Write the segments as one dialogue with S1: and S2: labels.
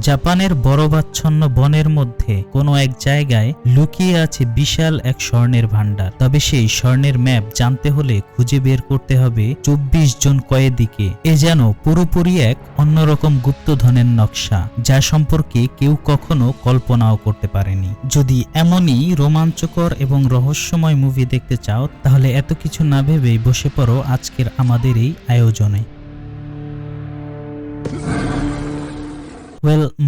S1: জাপানের বরফাচ্ছন্ন বনের মধ্যে কোনো এক জায়গায় লুকিয়ে আছে বিশাল এক স্বর্ণের ভান্ডার। তবে সেই স্বর্ণের ম্যাপ জানতে হলে খুঁজে বের করতে হবে 24 জন কয়েদিকে। এ যেন পুরোপুরি এক অন্যরকম গুপ্তধনের নকশা, যা সম্পর্কে কেউ কখনো কল্পনাও করতে পারেনি। যদি এমনই রোমাঞ্চকর এবং রহস্যময় মুভি দেখতে চাও, তাহলে এত কিছু না ভেবেই বসে পড়ো আজকের আমাদের এই আয়োজনে।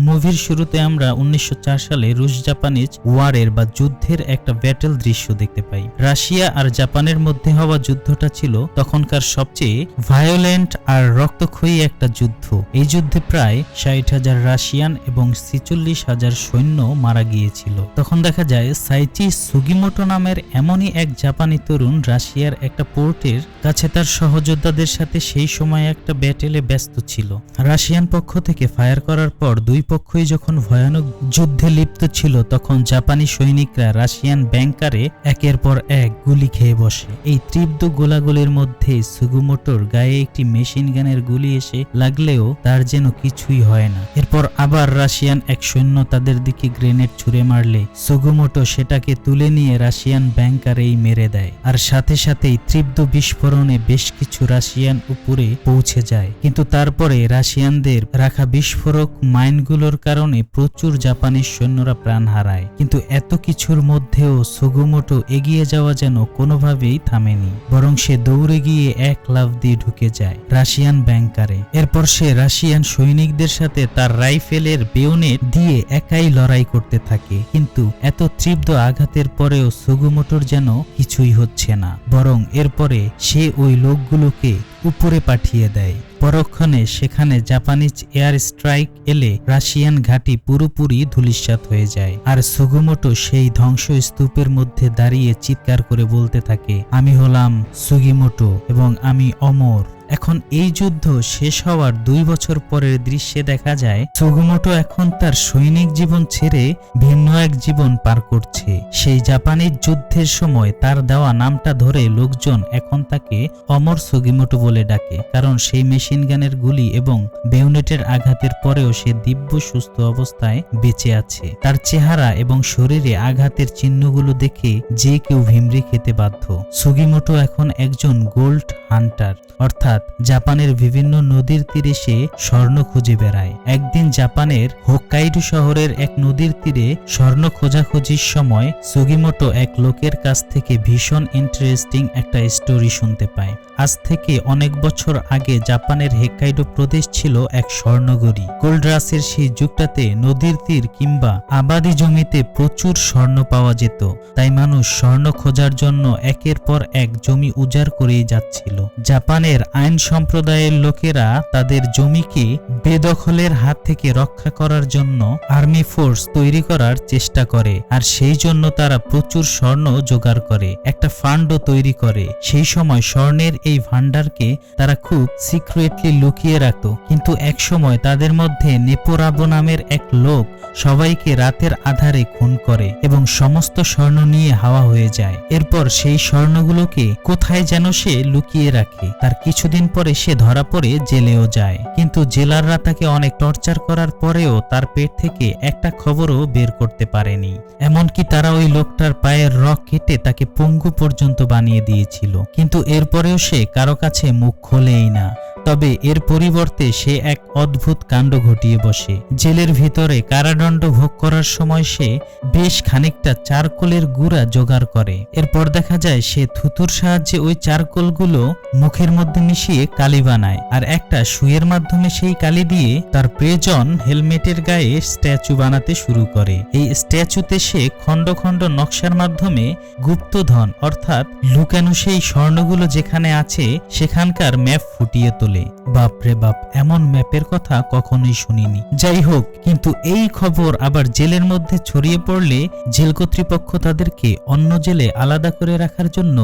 S1: মুভির শুরুতে আমরা 1904 সালে রুশ জাপানিজ ওয়ারের বা যুদ্ধের একটা ব্যাটেল দৃশ্য দেখতে পাই। রাশিয়া আর জাপানের মধ্যে হওয়া যুদ্ধটা ছিল তখনকার সবচেয়ে ভায়োলেন্ট আর রক্তক্ষয়ী একটা যুদ্ধ। এই যুদ্ধে প্রায় 60,000 রাশিয়ান এবং 46,000 সৈন্য মারা গিয়েছিল। তখন দেখা যায় সাইচি সুগিমোটো নামের এমনই এক জাপানি তরুণ রাশিয়ার একটা পোর্টের কাছে তার সহযোদ্ধাদের সাথে সেই সময় একটা ব্যাটেলে ব্যস্ত ছিল। রাশিয়ান পক্ষ থেকে ফায়ার করার পর দুই পক্ষই যখন ভয়ানক যুদ্ধে লিপ্ত ছিল, তখন জাপানি সৈনিকরা রাশিয়ান ব্যাংকারে একের পর এক গুলি খেয়ে বসে। এই তীব্র গোলাগুলির মধ্যে সুগিমোটোর গায়ে একটি মেশিন গানের গুলি এসে লাগলেও তার যেন কিছুই হয় না। এরপর আবার রাশিয়ান এক সৈন্য তাদের দিকে গ্রেনেড ছুঁড়ে মারলে সুগিমোটো সেটাকে তুলে নিয়ে রাশিয়ান ব্যাংকারেই মেরে দেয়। আর সাথে সাথেই তীব্র বিস্ফোরণে বেশ কিছু রাশিয়ান উপরে পৌঁছে যায়। কিন্তু তারপরে রাশিয়ানদের রাখা বিস্ফোরক মাইনগুলোর কারণে প্রচুর জাপানি সৈন্যরা প্রাণ হারায়। কিন্তু এত কিছুর মধ্যেও সুগিমোটো এগিয়ে যাওয়া যেন কোনোভাবেই থামেনি, বরং সে দৌড়ে গিয়ে এক লাফ দিয়ে ঢুকে যায় রাশিয়ান ব্যাংকারে। এরপর সে রাশিয়ান সৈনিকদের সাথে তার রাইফেলের বেয়োনেট দিয়ে একাই লড়াই করতে থাকে। কিন্তু এত তীব্র আঘাতের পরেও সুগিমোটোর যেন কিছুই হচ্ছে না, বরং এরপরে সে ওই লোকগুলোকে উপরে পাঠিয়ে দেয়। পরক্ষণে সেখানে জাপানিজ এয়ার স্ট্রাইক এলে রাশিয়ান ঘাঁটি পুরোপুরি ধূলিসাৎ হয়ে যায়। আর সুগিমোটো সেই ধ্বংসস্তূপের মধ্যে দাঁড়িয়ে চিৎকার করে বলতে থাকে, আমি হলাম সুগিমোটো এবং আমি অমর। এখন এই যুদ্ধ শেষ হওয়ার 2 বছর পরের দৃশ্যে দেখা যায় সুগিমোটো এখন তার সৈনিক জীবন ছেড়ে ভিন্ন এক জীবন পার করছে। সেই জাপানিজ যুদ্ধের সময় তার দেওয়া নামটা ধরে লোকজন এখন তাকে অমর সুগিমোটো বলে ডাকে, কারণ সেই মেশিন গানের গুলি এবং বেয়োনেটের আঘাতের পরেও সে দিব্য সুস্থ অবস্থায় বেঁচে আছে। তার চেহারা এবং শরীরে আঘাতের চিহ্নগুলো দেখে যে কেউ ভিমরি খেতে বাধ্য। সুগিমোটো এখন একজন গোল্ড হান্টার, অর্থাৎ জাপানের বিভিন্ন নদীর তীরে সে স্বর্ণ খুঁজে বেড়ায়। একদিন জাপানের হোক্কাইডো শহরের এক নদীর তীরে স্বর্ণ খোঁজাখুঁজির সময় সুগিমোটো এক লোকের কাছ থেকে ভীষণ ইন্টারেস্টিং একটা স্টোরি শুনতে পায়। আজ থেকে অনেক বছর আগে জাপানের হোক্কাইডো প্রদেশ ছিল এক স্বর্ণগরী। গোল্ড রাশের সেই যুগটাতে নদীর তীর কিংবা আবাদি জমিতে প্রচুর স্বর্ণ পাওয়া যেত। তাই মানুষ স্বর্ণ খোঁজার জন্য একের পর এক জমি উজাড় করেই যাচ্ছিল। জাপানের আইন সম্প্রদায়ের লোকেরা তাদের জমিকে বেদখলের হাত থেকে রক্ষা করার জন্য আর্মি ফোর্স তৈরি করার চেষ্টা করে, আর সেই জন্য তারা প্রচুর স্বর্ণ জোগাড় করে, একটা ফান্ডও তৈরি করে। সেই সময় স্বর্ণের এই ভান্ডারকে তারা খুব সিক্রেটলি লুকিয়ে রাখত। কিন্তু এক সময় তাদের মধ্যে নেপোরাবো নামের এক লোক সবাইকে রাতের আধারে খুন করে এবং সমস্ত স্বর্ণ নিয়ে হাওয়া হয়ে যায়। এরপর সেই স্বর্ণগুলোকে কোথায় যেন সে লুকিয়ে রাখে। তার কিছুদিন পরে সে ধরা পড়ে জেলেও যায়, কিন্তু জেলাররা তাকে অনেক টর্চার করার পরেও তার পেট থেকে একটা খবরও বের করতে পারেনি। এমনকি তারা ওই লোকটার পায়ের রক কেটে তাকে পঙ্গু পর্যন্ত বানিয়ে দিয়েছিল। কিন্তু এরপরেও সে কারো কাছে মুখ খোলেই না। তবে এর পরিবর্তে সে এক অদ্ভুত কাণ্ড ঘটিয়ে বসে। জেলের ভিতরে কারাদণ্ড ভোগ করার সময় সে বেশ খানিকটা চারকোলের গুঁড়া জোগাড় করে। এরপর দেখা যায় সে থুতুর সাহায্যে ওই চারকোলগুলো মুখের মধ্যে মিশিয়ে কালি বানায়, আর একটা সুইয়ের মাধ্যমে সেই কালি দিয়ে তার প্রিয়জন হেলমেটের গায়ে স্ট্যাচু বানাতে শুরু করে। এই স্ট্যাচুতে সে খণ্ড খণ্ড নকশার মাধ্যমে গুপ্তধন অর্থাৎ লুকানো সেই স্বর্ণগুলো যেখানে আছে সেখানকার ম্যাপ ফুটিয়ে তোলে। বাপরে বাপ, এমন ম্যাপের কথা কখনোই শুনিনি। যাই হোক, কিন্তু এই খবর আবার জেলের মধ্যে ছড়িয়ে পড়লে জেল কর্তৃপক্ষ তাদেরকে অন্য জেলে আলাদা করে রাখার জন্য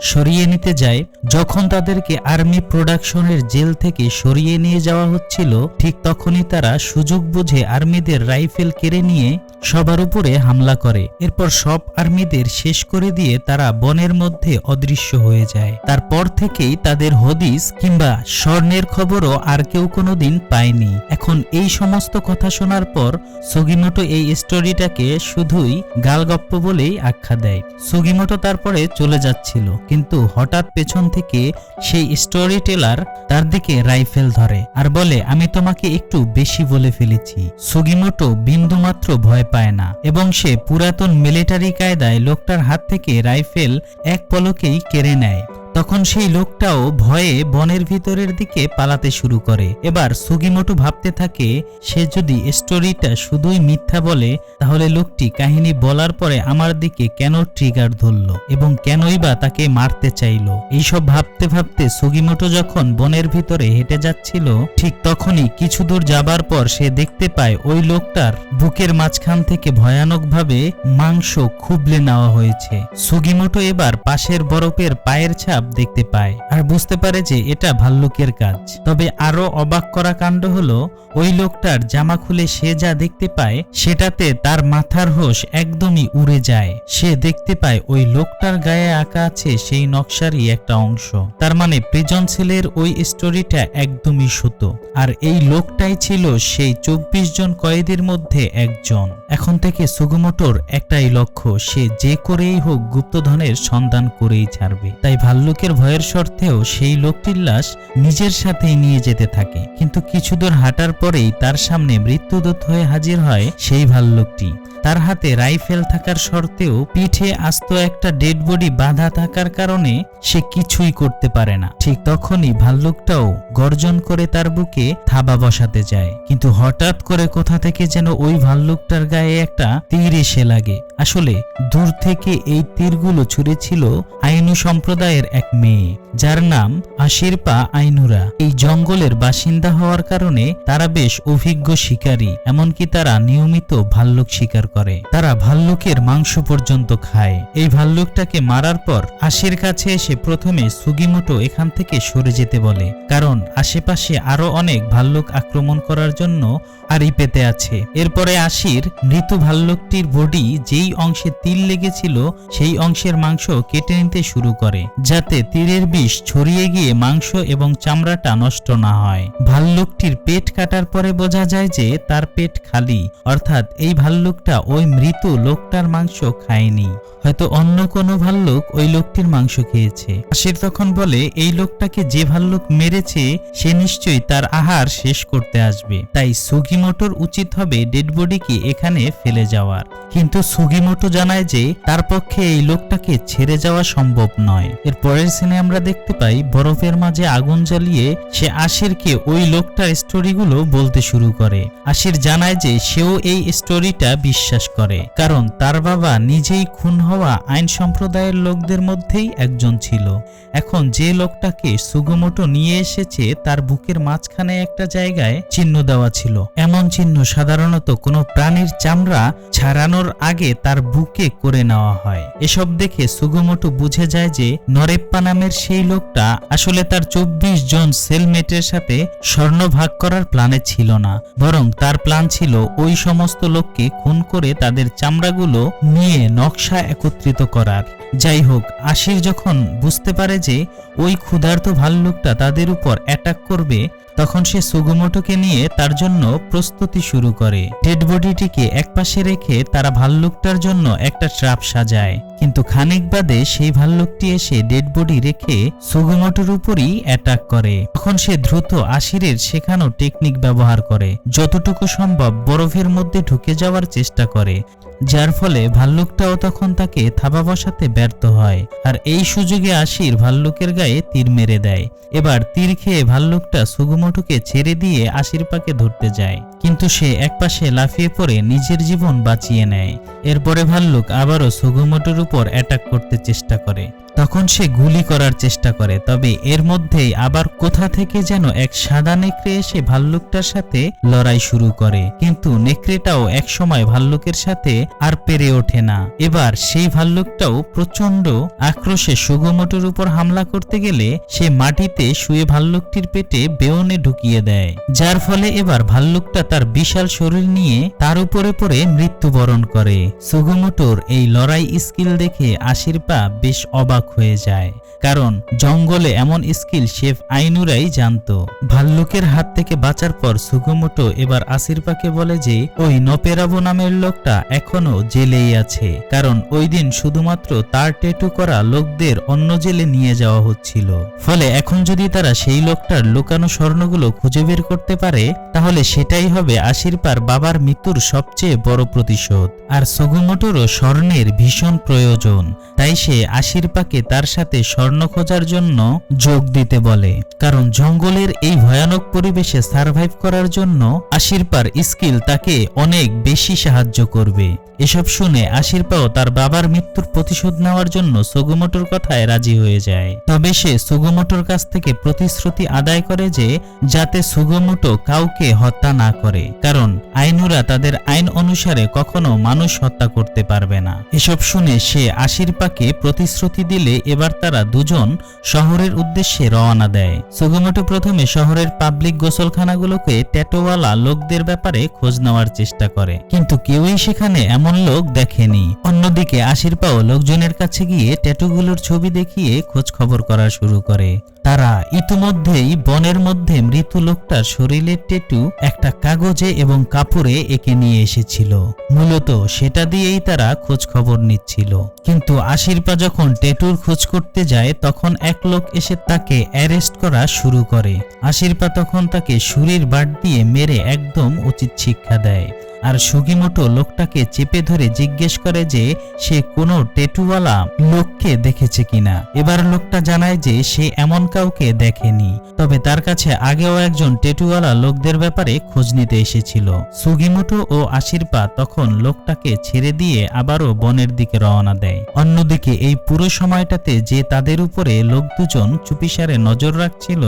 S1: সরিয়ে নিতে যায়। যখন তাদেরকে আর্মি প্রোডাকশনের জেল থেকে সরিয়ে নিয়ে যাওয়া হচ্ছিল, ঠিক তখনই তারা সুযোগ বুঝে আর্মিদের রাইফেল কেড়ে নিয়ে সবার উপরে হামলা করে। এরপর সব আর্মিদের শেষ করে দিয়ে তারা বনের মধ্যে অদৃশ্য হয়ে যায়। তারপর থেকেই তাদের হদিস কিংবা স্বর্ণের খবরও আর কেউ কোনোদিন পায়নি। এখন এই সমস্ত কথা শোনার পর সুগিমোটো এই স্টোরিটাকে শুধুই গালগপ্প বলেই আখ্যা দেয়। সুগিমোটো তারপরে চলে যাচ্ছিল, কিন্তু হঠাৎ পেছন থেকে সেই স্টোরি টেলার তার দিকে রাইফেল ধরে আর বলে, আমি তোমাকে একটু বেশি বলে ফেলেছি। সুগিমোটো বিন্দুমাত্র ভয় পায় না এবং সে পুরাতন মিলিটারি কায়দায় লোকটার হাত থেকে রাইফেল এক পলকেই কেড়ে নেয়। তখন সেই লোকটাও ভয়ে বনের ভিতরের দিকে পালাতে শুরু করে। এবার সুগিমোটো ভাবতে থাকে, সে যদি স্টোরিটা শুধুই মিথ্যা বলে তাহলে লোকটি কাহিনী বলার পরে আমার দিকে কেন ট্রিগার ধরলো এবং কেনই বা তাকে মারতে চাইলো। এইসব ভাবতে ভাবতে সুগিমোটো যখন বনের ভিতরে হেঁটে যাচ্ছিল, ঠিক তখনই কিছু দূর যাবার পর সে দেখতে পায় ওই লোকটার বুকের মাঝখান থেকে ভয়ানকভাবে মাংস খুবলে নেওয়া হয়েছে। সুগিমোটো এবার পাশের বরফের পায়ের ছাপ দেখতে পায় আর বুঝতে পারে যে এটা ভাল্লুকের কাজ। তবে আরো অবাক করা কাণ্ড হলো, ওই লোকটার জামা খুলে সে যা দেখতে পায় সেটাতে তার মাথার হোশ একদমই উড়ে যায়। সে দেখতে পায় ওই লোকটার গায়ে আঁকা আছে সেই নকশারই একটা অংশ। তার মানে প্রিজন সেলের ওই স্টোরিটা একদমই সত্য, আর এই লোকটাই ছিল সেই 24 জন কয়েদির মধ্যে একজন। এখন থেকে সুগিমোটোর একটাই লক্ষ্য, সে যে করেই হোক গুপ্তধনের সন্ধান করেই ছাড়বে। তাই ভাল্লুকের ভয়ের শর্তেও সেই লোকটির লাশ নিজের সাথেই নিয়ে যেতে থাকে। কিন্তু কিছু দূর হাঁটার পরেই তার সামনে মৃত্যুদূত হয়ে হাজির হয় সেই ভাল্লুকটি। তার হাতে রাইফেল থাকার সত্ত্বেও পিঠে আস্ত একটা ডেড বডি বাঁধা থাকার কারণে সে কিছুই করতে পারে না। ঠিক তখনই ভাল্লুকটাও গর্জন করে তার বুকে থাবা বসাতে যায়, কিন্তু হঠাৎ করে কোথা থেকে যেন ওই ভাল্লুকটার গায়ে একটা তীর এসে লাগে। আসলে দূর থেকে এই তীরগুলো ছুঁড়েছিল আইনু সম্প্রদায়ের এক মেয়ে, যার নাম আশিরপা আইনুরা। এই জঙ্গলের বাসিন্দা হওয়ার কারণে তারা বেশ অভিজ্ঞ শিকারী, এমনকি তারা নিয়মিত ভাল্লুক শিকার করে। তারা ভাল্লুকের মাংস পর্যন্ত খায়। এই ভাল্লুকটাকে মারার পর আশির কাছে এসে প্রথমে সুগিমোটো এখান থেকে সরে যেতে বলে, কারণ আশেপাশে আরো অনেক ভাল্লুক আক্রমণ করার জন্য আড়ি পেতে আছে। এরপরে আশির মৃত ভাল্লুকটির বডি যেই অংশে তীর লেগেছিল সেই অংশের মাংস কেটে নিতে শুরু করে, যাতে তীরের বিষ ছড়িয়ে গিয়ে মাংস এবং চামড়াটা নষ্ট না হয়। ভাল্লুকটির পেট কাটার পরে বোঝা যায় যে তার পেট খালি, অর্থাৎ এই ভাল্লুকটা ওই মৃত লোকটার মাংস খায়নি, হয়তো অন্য কোনো ভাল্লুক ওই লোকটির মাংস খেয়েছে। আশির তখন বলে, এই লোকটাকে যে ভাল্লুক মেরেছে সে নিশ্চয়ই তার আহার শেষ করতে আসবে, তাই সুগিমোটোর উচিত হবে ডেড বডিকে এখানে ফেলে যাওয়ার। কিন্তু সুগিমোটো জানায় যে তার পক্ষে এই লোকটাকে ছেড়ে যাওয়া সম্ভব নয়। এর পরের সিনে আমরা দেখতে পাই বরফের মাঝে আগুন জ্বালিয়ে সে আশিরকে ওই লোকটার স্টোরিগুলো বলতে শুরু করে। আশির জানায় যে সেও এই স্টোরিটা বিশ্বাস করে, কারণ তার বাবা নিজেই খুন হওয়া আইন সম্প্রদায়ের লোকদের মধ্যেই একজন ছিল। এখন যে লোকটাকে সুগিমোটো নিয়ে এসেছে তার বুকের মাঝখানে একটা জায়গায় চিহ্ন দেওয়া ছিল। এমন চিহ্ন সাধারণত কোনো প্রাণীর চামড়া ছাড়ানোর আগে তার বুকে করে নেওয়া হয়। এসব দেখে সুগিমোটো বুঝে যায় যে নরেপ্পা নামের সেই লোকটা আসলে তার 24 জন সেলমেটের সাথে স্বর্ণ ভাগ করার প্ল্যানে ছিল না, বরং তার প্ল্যান ছিল ওই সমস্ত লোককে খুন করে তাদের চামড়াগুলো নিয়ে নকশা একত্রিত করার। যাই হোক, আশির যখন বুঝতে পারে যে ওই ক্ষুধার্ত ভাল্লুকটা তাদের উপর অ্যাটাক করবে, তখন সে সুগিমোটোকে নিয়ে তার জন্য প্রস্তুতি শুরু করে। ডেড বডিটিকে একপাশে রেখে তারা ভাল্লুকটার জন্য একটা ট্র্যাপ সাজায়, কিন্তু খানিক বাদে সেই ভাল্লুকটি এসে ডেড বডি রেখে সুগিমোটোর উপরই অ্যাটাক করে। তখন সে দ্রুত আশিরের শেখানো টেকনিক ব্যবহার করে যতটুকু সম্ভব বরফের মধ্যে ঢুকে যাওয়ার চেষ্টা করে, যার ফলে ভাল্লুকটাও তখন তাকে থাবা বসাতে ব্যর্থ হয়। আর এই সুযোগে আশির ভাল্লুকের গায়ে তীর মেরে দেয়। এবার তীর খেয়ে ভাল্লুকটা সুগিমোটোকে ছেড়ে দিয়ে আশিরপাকে ধরতে যায়, কিন্তু সে একপাশে লাফিয়ে পড়ে নিজের জীবন বাঁচিয়ে নেয়। এরপরে ভাল্লুক আবারও সুগিমোটোর উপর অ্যাটাক করতে চেষ্টা করে। তখন সে গুলি করার চেষ্টা করে, তবে এর মধ্যেই আবার কোথা থেকে যেন এক সাদা নেকড়ে এসে ভাল্লুকটার সাথে লড়াই শুরু করে, কিন্তু নেকড়েটাও একসময় ভাল্লুকের সাথে আর পেরে ওঠে না। এবার সেই ভাল্লুকটাও প্রচন্ড আক্রোশে সুগিমোটোর উপর হামলা করতে গেলে সে মাটিতে শুয়ে ভাল্লুকটির পেটে বেয়নে ঢুকিয়ে দেয়, যার ফলে এবার ভাল্লুকটা তার বিশাল শরীর নিয়ে তার উপরে পড়ে মৃত্যুবরণ করে। সুগিমোটোর এই লড়াই স্কিল দেখে আশিরপা বেশ অবাক হয়ে যায়, কারণ জঙ্গলে এমন স্কিল শেফ আইনুরাই জানতো। ভাল্লুকের হাত থেকে বাঁচার পর সুগুমোটো এবার আসিরপাকে বলে যে ওই নপেরাবো নামের লোকটা এখনো জেলেই আছে, কারণ ওই দিন শুধুমাত্র তার ট্যাটু করা লোকদের অন্য জেলে নিয়ে যাওয়া হচ্ছিল। ফলে এখন যদি তারা সেই লোকটার লুকানো স্বর্ণগুলো খুঁজে বের করতে পারে, তাহলে সেটাই হবে আসিরপার বাবার মৃত্যুর সবচেয়ে বড় প্রতিশোধ। আর সুগুমোটোরও স্বর্ণের ভীষণ প্রয়োজন, তাই সে আসিরপাকে তার সাথে স্বর্ণ খোঁজার জন্য যোগ দিতে বলে, কারণ জঙ্গলের এই ভয়ানক পরিবেশে সার্ভাইভ করার জন্য আসিরপার স্কিল তাকে অনেক বেশি সাহায্য করবে। এসব শুনে আসিরপাও তার বাবার মৃত্যুর প্রতিশোধ নেওয়ার জন্য সুগুমোটোর কথায় রাজি হয়ে যায়। তবে সে সুগুমোটোর কাছ থেকে প্রতিশ্রুতি আদায় করে যে যাতে সুগুমোটো কাউকে হত্যা না করে, কারণ আইনুরা তাদের আইন অনুসারে কখনো মানুষ হত্যা করতে পারবে না। এসব শুনে সে আসিরপাকে প্রতিশ্রুতি দিলে এবার তারা দুজন শহরের উদ্দেশ্যে রওনা দেয়। সুগুমোটো প্রথমে শহরের পাবলিক গোসলখানাগুলোকে ট্যাটুওয়ালা লোকদের ব্যাপারে খোঁজ নেওয়ার চেষ্টা করে, কিন্তু কেউই সেখানে এমন লোক দেখেনি। অন্যদিকে আসিরপাও লোকজনের কাছে গিয়ে ট্যাটুগুলোর ছবি দেখিয়ে খোঁজ খবর করা শুরু করে। তারা ইতিমধ্যেই বনের মধ্যে মৃত লোকটার শরীরের ট্যাটু একটা কাগজে এবং কাপড়ে এঁকে নিয়ে এসেছিল। মূলত সেটা দিয়েই তারা খোঁজ খবর নিচ্ছিল। কিন্তু আসিরপা যখন ট্যাটুর খোঁজ করতে যায়, তখন এক লোক এসে তাকে অ্যারেস্ট করা শুরু করে। আসিরপা তখন তাকে ছুরির বাট দিয়ে মেরে একদম উচিত শিক্ষা দেয়। আর সুগিমোটো লোকটাকে চেপে ধরে জিজ্ঞেস করে যে সে কোনো ট্যাটুওয়ালা লোককে দেখেছে কিনা। এবার লোকটা জানায় যে সে এমন কাউকে দেখেনি, তবে তার কাছে আগেও একজন ট্যাটুওয়ালা লোকদের ব্যাপারে খোঁজ নিতে এসেছিল। সুগিমোটো ও আসিরপা তখন লোকটাকে ছেড়ে দিয়ে আবারও বনের দিকে রওনা দেয়। অন্যদিকে এই পুরো সময়টাতে যে তাদের উপরে লোক দুজন চুপিসারে নজর রাখছিল,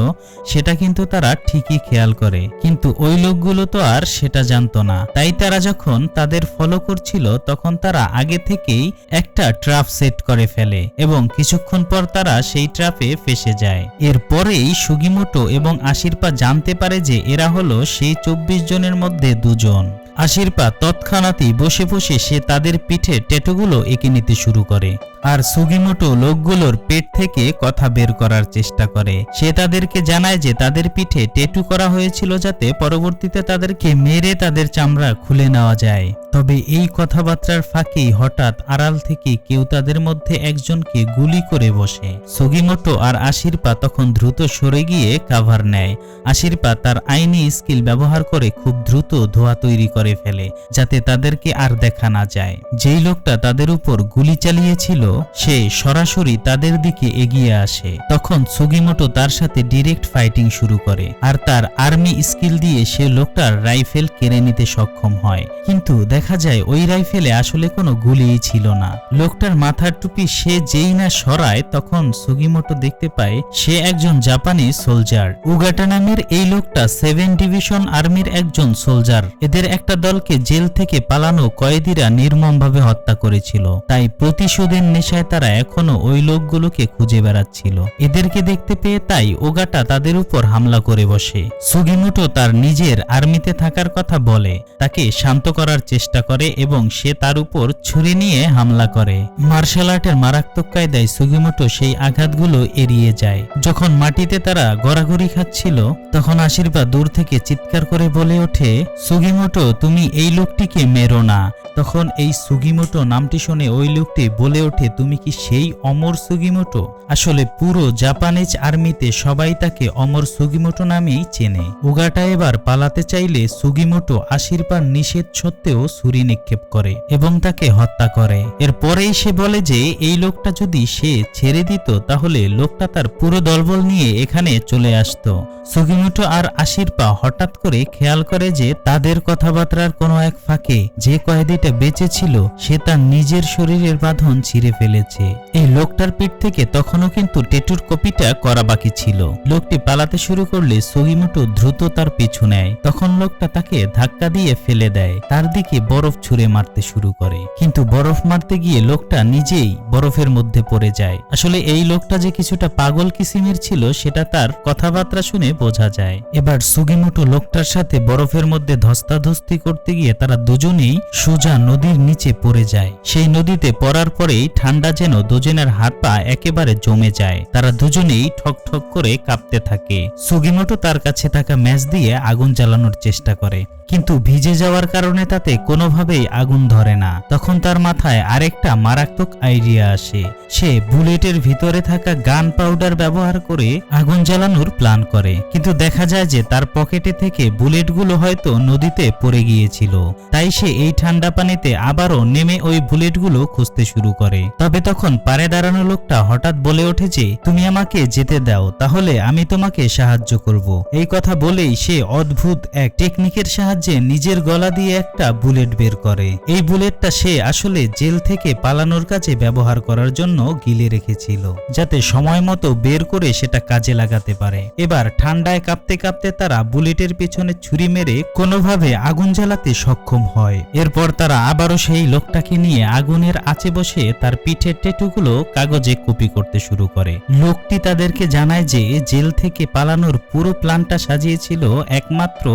S1: সেটা কিন্তু তারা ঠিকই খেয়াল করে, কিন্তু ওই লোকগুলো তো আর সেটা জানতো না। তাই তারা যখন তাদের ফলো করছিল, তখন তারা আগে থেকেই একটা ট্র্যাপ সেট করে ফেলে এবং কিছুক্ষণ পর তারা সেই ট্র্যাপে ফেসে যায়। এরপরেই সুগিমোটো এবং আসিরপা জানতে পারে যে এরা হলো সেই 24 জনের মধ্যে দুজন। আসিরপা তৎক্ষণাৎই বসে বসে সে তাদের পিঠে ট্যাটুগুলো এঁকে নিতে শুরু করে, আর সুগিমোটো লোকগুলোর পেট থেকে কথা বের করার চেষ্টা করে। সে তাদেরকে জানায় যে তাদের পিঠে ট্যাটু করা হয়েছিল যাতে পরবর্তীতে তাদেরকে মেরে তাদের চামড়া খুলে নেওয়া যায়। তবে এই কথাবার্তার ফাঁকেই হঠাৎ আড়াল থেকে কেউ তাদের মধ্যে একজনকে গুলি করে বসে। সুগিমোটো আর আসিরপা তখন দ্রুত সরে গিয়ে কাভার নেয়। আসিরপা তার আইনি স্কিল ব্যবহার করে খুব দ্রুত ধোঁয়া তৈরি করে ফেলে যাতে তাদেরকে আর দেখা না যায়। যেই লোকটা তাদের উপর গুলি চালিয়েছিল সে সরাসরি তাদের দিকে এগিয়ে আসে। তখন সুগিমোটো তার সাথে ডিরেক্ট ফাইটিং শুরু করে, আর তার আর্মি স্কিল দিয়ে সে লোকটার রাইফেল কেড়ে নিতে সক্ষম হয়। কিন্তু দেখা যায় ওই রাইফেলে আসলে কোনো গুলিই ছিল না। লোকটার মাথার টুপি সে যেই না সরায়, তখন সুগিমোটো দেখতে পায় সে একজন জাপানি সোলজার। উগাটা নামের এই লোকটা 7 ডিভিশন আর্মির একজন সোলজার। এদের একটা দলকে জেল থেকে পালানো কয়েদিরা নির্মমভাবে হত্যা করেছিল, তাই প্রতিশোধের নেশায় তারা এখনো ওই লোকগুলোকে খুঁজে বেড়াচ্ছিল। এদেরকে দেখতে পেয়ে তাই ওগাটা তাদের উপর হামলা করে বসে। সুগিমোটো তার নিজের আর্মিতে থাকার কথা বলে, তাকে শান্ত করার চেষ্টা করে এবং সে তার উপর ছুরি নিয়ে হামলা করে। মার্শাল আর্টের মারাত্মক কায়দায় সুগিমোটো সেই আঘাতগুলো এড়িয়ে যায়। যখন মাটিতে তারা গড়াগড়ি খাচ্ছিল, তখন আসিরপা দূর থেকে চিৎকার করে বলে ওঠে, সুগিমোটো তুমি এই লোকটিকে মেরো না। তখন এই সুগিমোটো নামটি শুনে ওই লোকটি বলে ওঠে, তুমি কি সেই অমর সুগিমোটো? আসলে পুরো জাপানিজ আর্মিতে সবাই তাকে অমর সুগিমোটো নামেই চেনে। ওগাটা এবার পালাতে চাইলে সুগিমোটো আসিরপার নিষেধ সত্ত্বেও ছুরি নিক্ষেপ করে এবং তাকে হত্যা করে। এরপরেই সে বলে যে এই লোকটা যদি সে ছেড়ে দিত, তাহলে লোকটা তার পুরো দলবল নিয়ে এখানে চলে আসতো। সুগিমোটো আর আসিরপা হঠাৎ করে খেয়াল করে যে তাদের কথাবার্তার কোনো এক ফাঁকে যে কয়েদিটা বেঁচে ছিল সে তার নিজের শরীরের বাঁধন ছিঁড়ে ফেলেছে। এই লোকটার পিঠ থেকে তখনও কিন্তু ট্যাটুর কপিটা করা বাকি ছিল। লোকটি পালাতে শুরু করলে সুগিমোটো দ্রুত তার পিছু নেয়। তখন লোকটা তাকে ধাক্কা দিয়ে ফেলে দেয়, তার দিকে বরফ ছুঁড়ে মারতে শুরু করে, কিন্তু বরফ মারতে গিয়ে লোকটা নিজেই বরফের মধ্যে পড়ে যায়। আসলে এই লোকটা যে কিছুটা পাগল কিসিমের ছিল সেটা তার কথাবার্তা শুনে বোঝা যায়। এবার সুগিমোটো লোকটার সাথে বরফের মধ্যে ধস্তাধস্তি করতে গিয়ে তারা দুজনেই সোজা নদীর নিচে পড়ে যায়। সেই নদীতে পড়ার পরেই ঠান্ডা যেন দুজনের হাত পা একেবারে জমে যায়। তারা দুজনেই ঠক ঠক করে কাঁপতে থাকে। সুগিমোটো তার কাছে থাকা ম্যাচ দিয়ে আগুন জ্বালানোর চেষ্টা করে, কিন্তু ভিজে যাওয়ার কারণে তাতে কোনোভাবেই আগুন ধরে না। তখন তার মাথায় আরেকটা মারাত্মক আইডিয়া আসে। সে বুলেটের ভিতরে থাকা গান পাউডার ব্যবহার করে আগুন জ্বালানোর প্ল্যান করে, কিন্তু দেখা যায় যে তার পকেটে থেকে বুলেটগুলো হয়তো নদীতে পড়ে গিয়েছিল। তাই সে এই ঠান্ডা পানিতে আবারও নেমে ওই বুলেটগুলো খুঁজতে শুরু করে। তবে তখন পারে দাঁড়ানো লোকটা হঠাৎ বলে ওঠে যে, তুমি আমাকে যেতে দাও, তাহলে আমি তোমাকে সাহায্য করব। এই কথা বলেই সে অদ্ভুত এক টেকনিকের সাহায্যে নিজের গলা দিয়ে একটা বুলেট বের করে। এই বুলেটটা সে আসলে জেল থেকে পালানোর কাজে ব্যবহার করার জন্য গিলে রেখেছিল, যাতে সময় মতো বের করে সেটা কাজে লাগাতে পারে। এবার ঠান্ডায় কাঁপতে কাঁপতে তারা বুলেটের পেছনে ছুরি মেরে কোনোভাবে আগুন জ্বালাতে সক্ষম হয়। এরপর তারা আবারও সেই লোকটাকে নিয়ে আগুনের আঁচে বসে তার পিঠের ট্যাটুগুলো কাগজে কপি করতে শুরু করে। লোকটি তাদেরকে জানায় যে জেল থেকে পালানোর পুরো প্ল্যানটা সাজিয়েছিল একমাত্র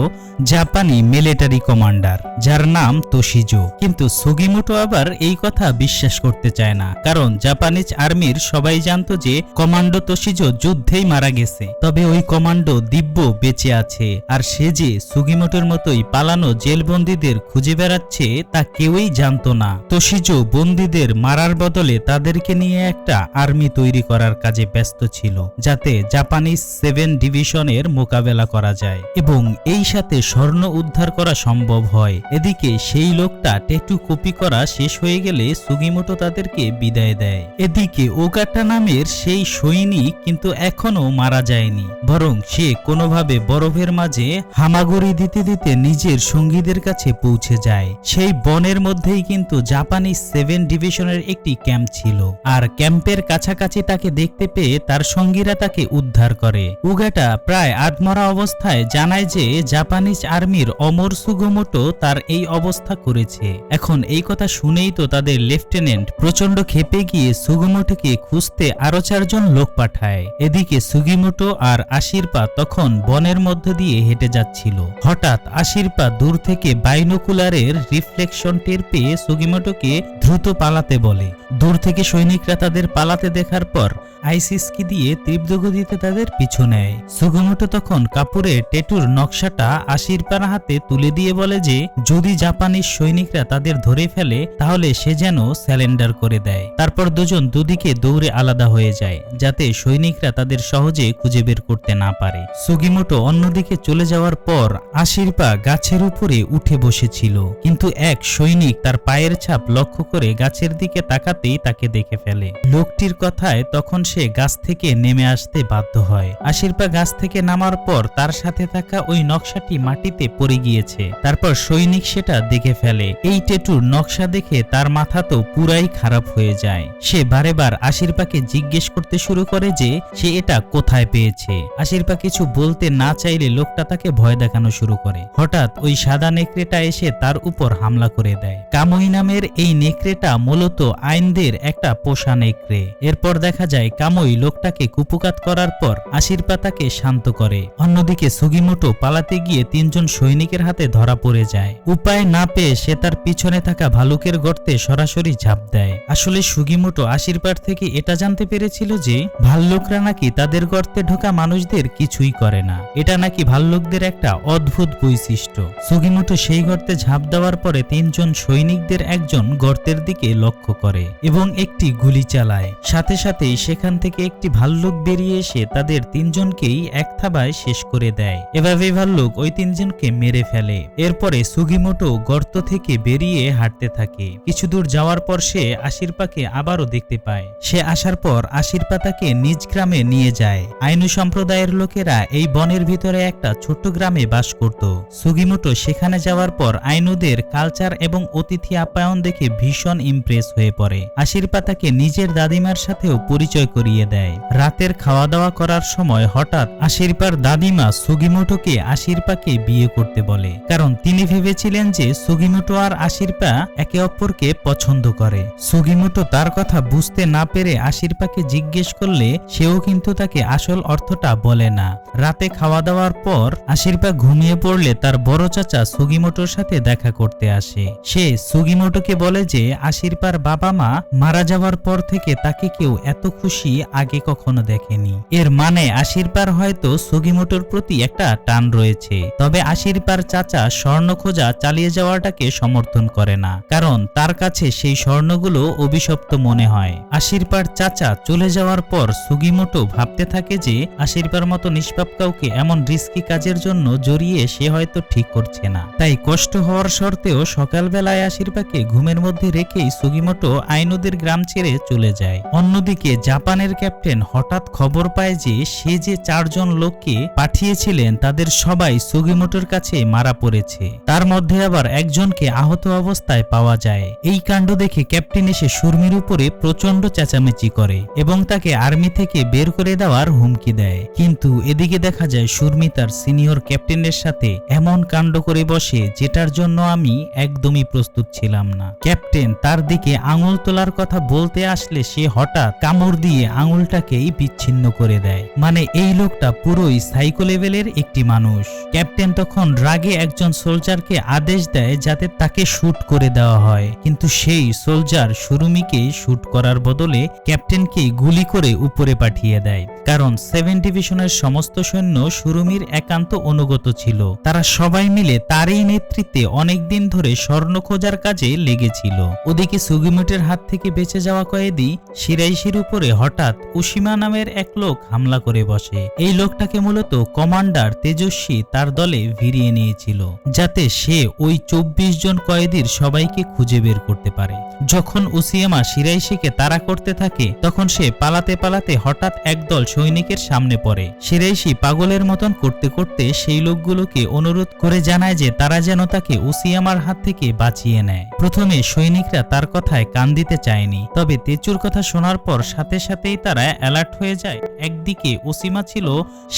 S1: জাপানি মিলিটারি কমান্ডার, যার নাম তোশিজো। কিন্তু সুগিমোটো আবার এই কথা বিশ্বাস করতে চায় না, কারণ জাপানিজ আর্মির সবাই জানতো যে কমান্ডো তোশিজো যুদ্ধেই মারা গেছে। তবে ওই কমান্ডো দিব্য বেঁচে আছে, আর সে যে সুগিমোটোর মতোই পালানো জেলবন্দীদের খুঁজে বেড়াচ্ছে তা কেউই জানতো না। তোশিজো বন্দীদের মারার বদলে তাদেরকে নিয়ে একটা আর্মি তৈরি করার কাজে ব্যস্ত ছিল, যাতে জাপানিজ 7 ডিভিশনের মোকাবেলা করা যায় এবং এই সাথে স্বর্ণ উদ্ধার করা সম্ভব হয়। এদিকে সেই লোকটা ট্যাটু কপি করা শেষ হয়ে গেলে সুগিমোটো তাদেরকে বিদায় দেয়। এদিকে ওগাটা নামের সেই সৈনিক কিন্তু এখনো মারা যায়নি, বরং সে কোনোভাবে বরফের মাঝে হামাগুড়ি দিতে দিতে নিজের সঙ্গীদের কাছে পৌঁছে যায়। সেই বনের মধ্যেই কিন্তু জাপানিজ 7 ডিভিশনের একটি ক্যাম্প ছিল, আর ক্যাম্পের কাছাকাছি তাকে দেখতে পেয়ে তার সঙ্গীরা তাকে উদ্ধার করে। ওগাটা প্রায় আধমরা অবস্থায় জানায় যে জাপানিজ আর্মির অমর সুগিমোটো তার এই অবস্থা করেছে। এখন এই কথা শুনেই তো তাদের লেফটেন্যান্ট প্রচন্ড ক্ষেপে গিয়ে সুগিমোটোকে খুঁজতে আরো 4 জন লোক পাঠায়। এদিকে সুগিমোটো আর আশিরপা তখন বনের মধ্য দিয়ে হেঁটে যাচ্ছিল। হঠাৎ আশিরপা দূর থেকে বাইনোকুলারের রিফ্লেকশন টের পেয়ে সুগিমোটোকে দ্রুত পালাতে বলে। দূর থেকে সৈনিকরা তাদের পালাতে দেখার পর আইসিসকি দিয়ে তীব্র গতিতে তাদের পিছু নেয়। সুগিমোটো তখন কাপড়ের ট্যাটুর নকশাটা আশিরপার হাতে তুলে দিয়ে বলে যে যদি জাপানিজ সৈনিকরা তাদের ধরে ফেলে তাহলে সে যেন স্যালেন্ডার করে দেয়। তারপর দুজন দুদিকে দৌড়ে আলাদা হয়ে যায়, যাতে সৈনিকরা তাদের সহজে খুঁজে বের করতে না পারে। সুগিমোটো অন্যদিকে চলে যাওয়ার পর আশিরপা গাছের উপরে উঠে বসেছিল, কিন্তু এক সৈনিক তার পায়ের ছাপ লক্ষ্য করে গাছের দিকে তাকাতেই তাকে দেখে ফেলে। লোকটির কথায় তখন সে গাছ থেকে নেমে আসতে বাধ্য হয়। আশিরপা গাছ থেকে নামার পর তার সাথে থাকা ওই নকশাটি মাটিতে পড়ে গিয়েছে। তারপর সৈনিক সেটা দেখে ফেলে। এই ট্যাটুর নকশা দেখে তার মাথা তো পুরাই খারাপ হয়ে যায়। সে বারেবার আশিরপাকে জিজ্ঞেস করতে শুরু করে যে সে এটা কোথায় পেয়েছে। আশিরপা কিছু বলতে না চাইলে লোকটা তাকে ভয় দেখানো শুরু করে। হঠাৎ ওই সাদা নেকড়েটা এসে তার উপর হামলা করে দেয়। কামুই নামের এই নেকড়েটা মূলত আইনদের একটা পোষা নেকড়ে। এরপর দেখা যায় কামুই লোকটাকে কুপকাত করার পর আশিরপা তাকে শান্ত করে। অন্যদিকে সুগিমোটো পালাতে গিয়ে 3 জন সৈনিকের হাতে ধরা পড়ে যায়। উপায় না পেয়ে সে তার পিছনে থাকা ভালুকের গর্তে সরাসরি ঝাঁপ দেয়। আসলে সুগিমোটো আশিরপার থেকে এটা জানতে পেরেছিল যে ভাল্লুকরা নাকি তাদের গর্তে ঢোকা মানুষদের কিছুই করে না। এটা নাকি ভাল্লুকদের একটা অদ্ভুত বৈশিষ্ট্য। সুগিমোটো সেই গর্তে ঝাঁপ দেওয়ার পরে 3 জন সৈনিকদের একজন গর্তের দিকে লক্ষ্য করে এবং একটি গুলি চালায়। সাথে সাথেই সেখান থেকে একটি ভাল্লুক বেরিয়ে এসে তাদের 3 জনকেই এক থাবায় শেষ করে দেয়। এভাবে ভাল্লুক ওই 3 জনকে মেরে ফেলে। এরপরে সুগিমোটো গর্ত থেকে বেরিয়ে হাঁটতে থাকে। কিছু দূর যাওয়ার পর সে আশিরপাকে আবারও দেখতে পায়। সে আসার পর আশিরপা তাকে নিজ গ্রামে নিয়ে যায়। আইনু সম্প্রদায়ের লোকেরা এই বনের ভিতরে একটা ছোট্ট গ্রামে বাস করত। সুগিমোটো সেখানে যাওয়ার পর আইনুদের কালচার এবং অতিথি আপ্যায়ন দেখে ভীষণ ইমপ্রেস হয়ে পড়ে। আশিরপা তাকে নিজের দাদিমার সাথেও পরিচয় করে করিয়ে দেয়। রাতের খাওয়া দাওয়া করার সময় হঠাৎ আশিরপার দাদিমা সুগিমোটোকে আশিরপাকে বিয়ে করতে বলে, কারণ তিনি ভেবেছিলেন যে সুগিমোটো আর আশিরপা একে অপরকে পছন্দ করে। সুগিমোটো তার কথা বুঝতে না পেরে আশিরপাকে জিজ্ঞেস করলে সেও কিন্তু তাকে আসল অর্থটা বলে না। রাতে খাওয়া দাওয়ার পর আশিরপা ঘুমিয়ে পড়লে তার বড় চাচা সুগিমোটোর সাথে দেখা করতে আসে। সে সুগিমোটোকে বলে যে আশিরপার বাবা মা মারা যাওয়ার পর থেকে তাকে কেউ এত খুশি আগে কখনো দেখেনি। এর মানে আশিরপার হয়তো সুগিমোটোর প্রতি একটা টান রয়েছে। তবে আশিরপার চাচা স্বর্ণ খোঁজা চালিয়ে যাওয়াটাকে সমর্থন করে না, কারণ তার কাছে সেই স্বর্ণগুলো অভিশপ্ত মনে হয়। আশিরপার চাচা চলে যাওয়ার পর সুগিমোটো ভাবতে থাকে যে আশিরপার মতো নিষ্পাপ কাউকে এমন রিস্কি কাজের জন্য জড়িয়ে সে হয়তো ঠিক করছে না। তাই কষ্ট হওয়ার সত্ত্বেও সকালবেলায় আশিরপাকে ঘুমের মধ্যে রেখেই সুগিমোটো আইনুদের গ্রাম ছেড়ে চলে যায়। অন্যদিকে জাপানের ক্যাপ্টেন হঠাৎ খবর পায় যে সে যে 4 জন লোককে পাঠিয়েছিলেন তাদের সবাই সুগিমোটোর কাছে মারা পড়েছে। তার মধ্যে আবার একজনকে আহত অবস্থায় পাওয়া যায়। এই কাণ্ড দেখে ক্যাপ্টেন এসে সুরমির উপরে প্রচন্ড চেঁচামেচি করে এবং তাকে আর্মি থেকে বের করে দেওয়ার হুমকি দেয়। কিন্তু এদিকে দেখা যায় সুরমি তার সিনিয়র ক্যাপ্টেনের সাথে এমন কাণ্ড করে বসে যেটার জন্য আমি একদমই প্রস্তুত ছিলাম না। ক্যাপ্টেন তার দিকে আঙুল তোলার কথা বলতে আসলে সে হঠাৎ কামড় দিয়ে আঙুলটাকেই বিচ্ছিন্ন করে দেয়। মানে এই লোকটা পুরোই সাইকো লেভেলের একটি মানুষ। ক্যাপ্টেন তখন রাগে একজন সোলজারকে আদেশ দেয় যাতে তাকে শুট করে দেওয়া হয়, কিন্তু সেই সোলজার সুরুমিকে শুট করার বদলে ক্যাপ্টেনকে গুলি করে উপরে পাঠিয়ে দেয়, কারণ 7 ডিভিশনের সমস্ত সৈন্য সুরুমির একান্ত অনুগত ছিল। তারা সবাই মিলে তারই নেতৃত্বে অনেকদিন ধরে স্বর্ণ খোঁজার কাজে লেগেছিল। ওদিকে সুগিমোটোর হাত থেকে বেঁচে যাওয়া কয়েদি শিরাইশির উপরে হঠাৎ উশিমা নামের এক লোক হামলা করে বসে। এই লোকটাকে মূলত কমান্ডার তেজস্বী তার দলে ভিড়িয়ে নিয়েছিল, যাতে সে ওই 24 জন কয়েদির সবাইকে খুঁজে বের করতে পারে। যখন উসিয়ামা শিরাইশিকে তাড়া করতে থাকে তখন সে পালাতে পালাতে হঠাৎ একদল সৈনিকের সামনে পড়ে। শিরাইশি পাগলের মতন করতে করতে সেই লোকগুলোকে অনুরোধ করে জানায় যে তারা যেন তাকে উসিয়ামার হাত থেকে বাঁচিয়ে নেয়। প্রথমে সৈনিকরা তার কথায় কান দিতে চায়নি, তবে তেচুর কথা শোনার পর সাথে সাথেই তারা অ্যালার্ট হয়ে যায়। একদিকে ওসিমা ছিল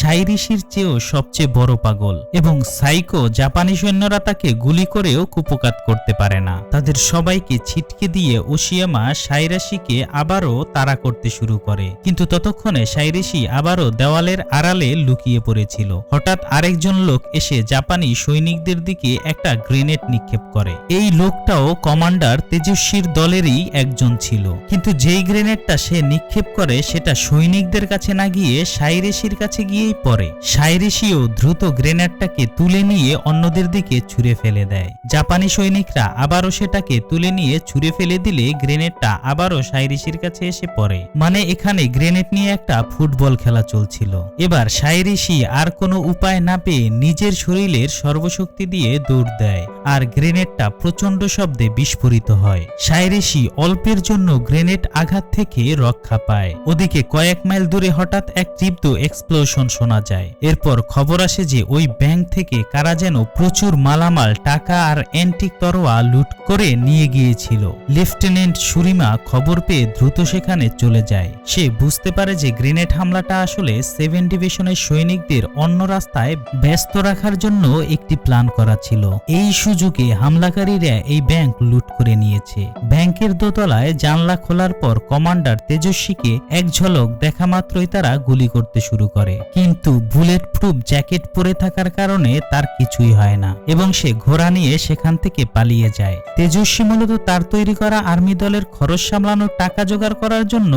S1: সাইরিশির চেয়েও সবচেয়ে বড় পাগল এবং সাইকো জাপানি সৈন্যরা তাকে গুলি করেও কুপকাত করতে পারে না। তাদের সবাইকে ছিটকে দিয়ে ওসিয়ামা সাইরাশিকে আবারও তাড়া করতে শুরু করে, কিন্তু ততক্ষণে সাইরিশি আবারও দেওয়ালের আড়ালে লুকিয়ে পড়েছিল। হঠাৎ আরেকজন লোক এসে জাপানি সৈনিকদের দিকে একটা গ্রেনেড নিক্ষেপ করে। এই লোকটাও কমান্ডার তেজস্বীর দলেরই একজন ছিল, কিন্তু যেই গ্রেনেডটা সে নিক্ষেপ করে সেটা সৈনিকদের কাছে না গিয়ে সাইরিশির কাছে গিয়েই পড়ে। সাইরিশিও দ্রুত গ্রেনেডটাকে তুলে নিয়ে অন্যদের দিকে ছুঁড়ে ফেলে দেয়। জাপানি সৈনিকরা আবারও সেটাকে তুলে নিয়ে ছুঁড়ে ফেলে দিলে গ্রেনেডটা আবারও সাইরিশির কাছে এসে পড়ে। মানে এখানে গ্রেনেড নিয়ে একটা ফুটবল খেলা চলছিল। এবার সাইরিশি আর কোনো উপায় না পেয়ে নিজের শরীরের সর্বশক্তি দিয়ে দৌড় দেয় আর গ্রেনেডটা প্রচন্ড শব্দে বিস্ফোরিত হয়। সাইরিশি অল্পের জন্য গ্রেনেড আঘাত থেকে রক্ষা পায়। ওদিকে কয়েক মাইল দূরে হঠাৎ এক তীব্র এক্সপ্লোশন শোনা যায়। এরপর খবর আসে যে ওই ব্যাংক থেকে কারা যেন প্রচুর মালামাল, টাকা আর অ্যান্টিক তরোয়া লুট করে নিয়ে গিয়েছিল। লেফটেন্যান্ট সুরিমা খবর পেয়ে দ্রুত সেখানে চলে যায়। সে বুঝতে পারে যে গ্রেনেড হামলাটা আসলে 7 ডিভিশনের সৈনিকদের অন্য রাস্তায় ব্যস্ত রাখার জন্য একটি প্ল্যান করা ছিল। এই সুযোগে হামলাকারীরা এই ব্যাংক লুট করে নিয়েছে। ব্যাংকের দোতলায় জানলা খোলার পর কমান্ডার তেজস্বীকে এক ঝলক দেখা মাত্রই তারা গুলি করতে শুরু করে, কিন্তু বুলেট প্রুফ জ্যাকেট পরে থাকার কারণে তার কিছুই হয় না এবং সে ঘোড়া নিয়ে সেখান থেকে পালিয়ে যায়। তেজস্বী মূলত তার তৈরি করা আর্মি দলের খরচ সামলানোর টাকা জোগাড় করার জন্য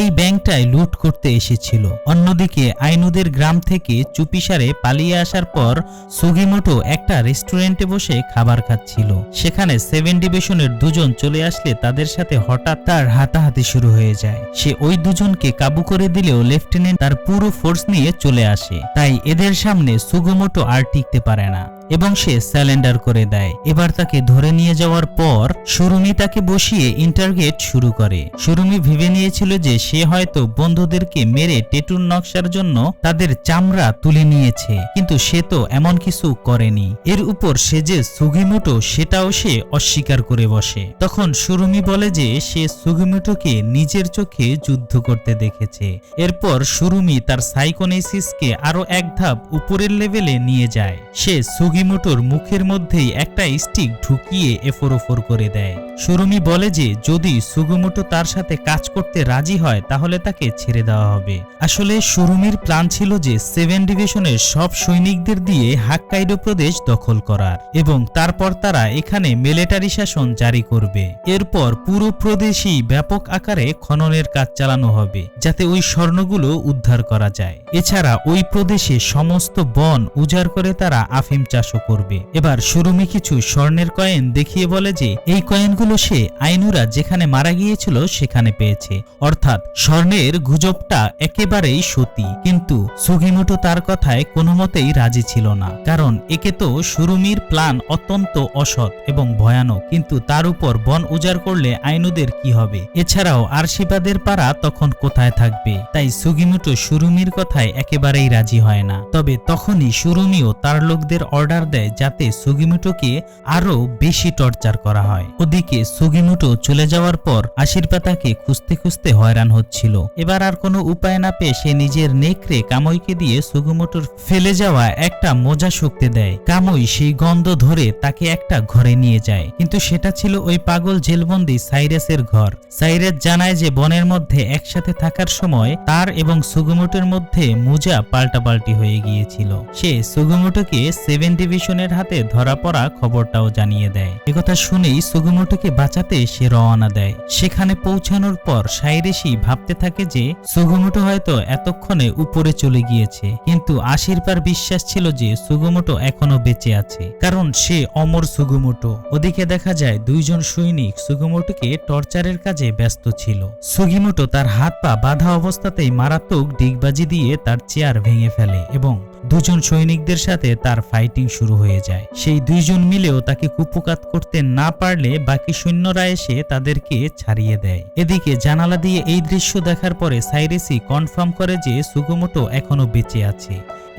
S1: এই ব্যাংকটায় লুট করতে এসেছিল। অন্যদিকে আইনুদের গ্রাম থেকে চুপিসারে পালিয়ে আসার পর সুগিমোটো একটা রেস্টুরেন্টে বসে খাবার খাচ্ছিল। সেখানে 7 ডিভিশনের 2 জন চলে আসলে তাদের সাথে হঠাৎ তার হাতাহাতি শুরু হয়ে যায়। সে ওই 2 জনকে কাবু করে দিলেও লেফটেন্যান্ট তার পুরো ফোর্স নিয়ে চলে আসে, তাই এদের সামনে সুগিমোটো আর টিকতে পারে না। এবং সে স্যালেন্ডার করে দেয়। এবার তাকে ধরে নিয়ে যাওয়ার পর সুরুমি তাকে বসিয়ে ইন্টারগেট শুরু করে। সুরুমি ভেবে নিয়েছিল যে সে হয়তো বন্ধুদেরকে মেরে টেটুর নকশার জন্য তাদের চামড়া তুলে নিয়েছে, কিন্তু সে তো এমন কিছু করেনি। এর উপর সে যে সুগিমোটো সেটাও সে অস্বীকার করে বসে। তখন সুরুমি বলে যে সে সুগিমোটোকে নিজের চোখে যুদ্ধ করতে দেখেছে। এরপর সুরুমি তার সাইকোনেসিসকে আরো এক ধাপ উপরের লেভেলে নিয়ে যায়। সে সুগিমোটোর মুখের মধ্যেই একটা স্টিক ঢুকিয়ে এফোর ওফোর করে দেয়। সুরুমি বলে যে যদি সুগিমোটো তার সাথে কাজ করতে রাজি হয় তাহলে তাকে ছেড়ে দেওয়া হবে। আসলে সুরুমির প্ল্যান ছিল যে 7 ডিভিশনের সব সৈনিকদের দিয়ে হাক্কাইডো প্রদেশ দখল করার এবং তারপর তারা এখানে মিলিটারি শাসন জারি করবে। এরপর পুরো প্রদেশই ব্যাপক আকারে খননের কাজ চালানো হবে যাতে ওই স্বর্ণগুলো উদ্ধার করা যায়। এছাড়া ওই প্রদেশে সমস্ত বন উজাড় করে তারা আফিম চাষও করবে। এবার সুরুমি কিছু স্বর্ণের কয়েন দেখিয়ে বলে যে এই কয়েনগুলো সে আইনুরা যেখানে মারা গিয়েছিল সেখানে পেয়েছে, অর্থাৎ স্বর্ণের গুজবটা একেবারেই সত্যি। কিন্তু সুগিমোটো তার কথায় কোনো মতেই রাজি ছিল না, কারণ একে তো সুরুমির প্ল্যান অত্যন্ত অসৎ এবং ভয়ানক, কিন্তু তার উপর বন উজাড় করলে আইনুদের কি হবে? এছাড়াও আরশিবাদের পাড়া তখন কোথায় থাকবে? তাই সুগিমোটো সুরুমির কথায় একেবারেই রাজি হয় না। তবে তখনই সুরুমিও তার লোকদের অর্ডার দেয় যাতে সুগিমোটোকে আরো বেশি টর্চার করা হয়। ওদিকে সুগিমোটো চলে যাওয়ার পর আশির্পা তাকে খুঁজতে খুঁজতে হয়রান হচ্ছিল। এবার আর কোনো উপায় না পেয়ে সে নিজের নেকড়ে কামইকে দিয়ে সুগিমোটোর ফেলে যাওয়া একটা মোজা শুকতে দেয়। কামই সেই গন্ধ ধরে তাকে একটা ঘরে নিয়ে যায়, কিন্তু সেটা ছিল ওই পাগল জেলবন্দি সাইরাসের ঘর। সাইরাস জানায় যে বনের মধ্যে একসাথে থাকার সময় তার এবং সুগিমোটোর মধ্যে মোজা পাল্টাপাল্টি হয়ে গিয়েছিল। সে সুগিমোটোকে 7 ডিভিশনের হাতে ধরা পড়া খবরটাও জানিয়ে দেয়। একথা শুনেই সুগিমোটোকে বাঁচাতে সে রওনা দেয়। সেখানে পৌঁছানোর পর সাইরেসি ভাবতে থাকে যে সুগিমোটো হয়তো এতক্ষণে উপরে চলে গিয়েছে, কিন্তু আশির্পার বিশ্বাস ছিল যে সুগিমোটো এখনো বেঁচে আছে, কারণ সে অমর সুগিমোটো। ওদিকে দেখা যায় দুইজন সৈনিক সুগিমোটোকে টর্চারের কাজে ব্যস্ত ছিল। সুগিমোটো তার হাত পা বাঁধা অবস্থাতেই মারাত্মক ডিগবাজি দিয়ে তার চেয়ার ভেঙে ফেলে এবং দুজন সৈনিকদের সাথে তার ফাইটিং শুরু হয়ে যায়। সেই দুইজন মিলেও তাকে কুপকাত করতে না পারলে বাকি সৈন্যরা এসে তাদেরকে ছাড়িয়ে দেয়। এদিকে জানালা দিয়ে এই দৃশ্য দেখার পরে সাইরেসি কনফার্ম করে যে সুগিমোটো এখনো বেঁচে আছে।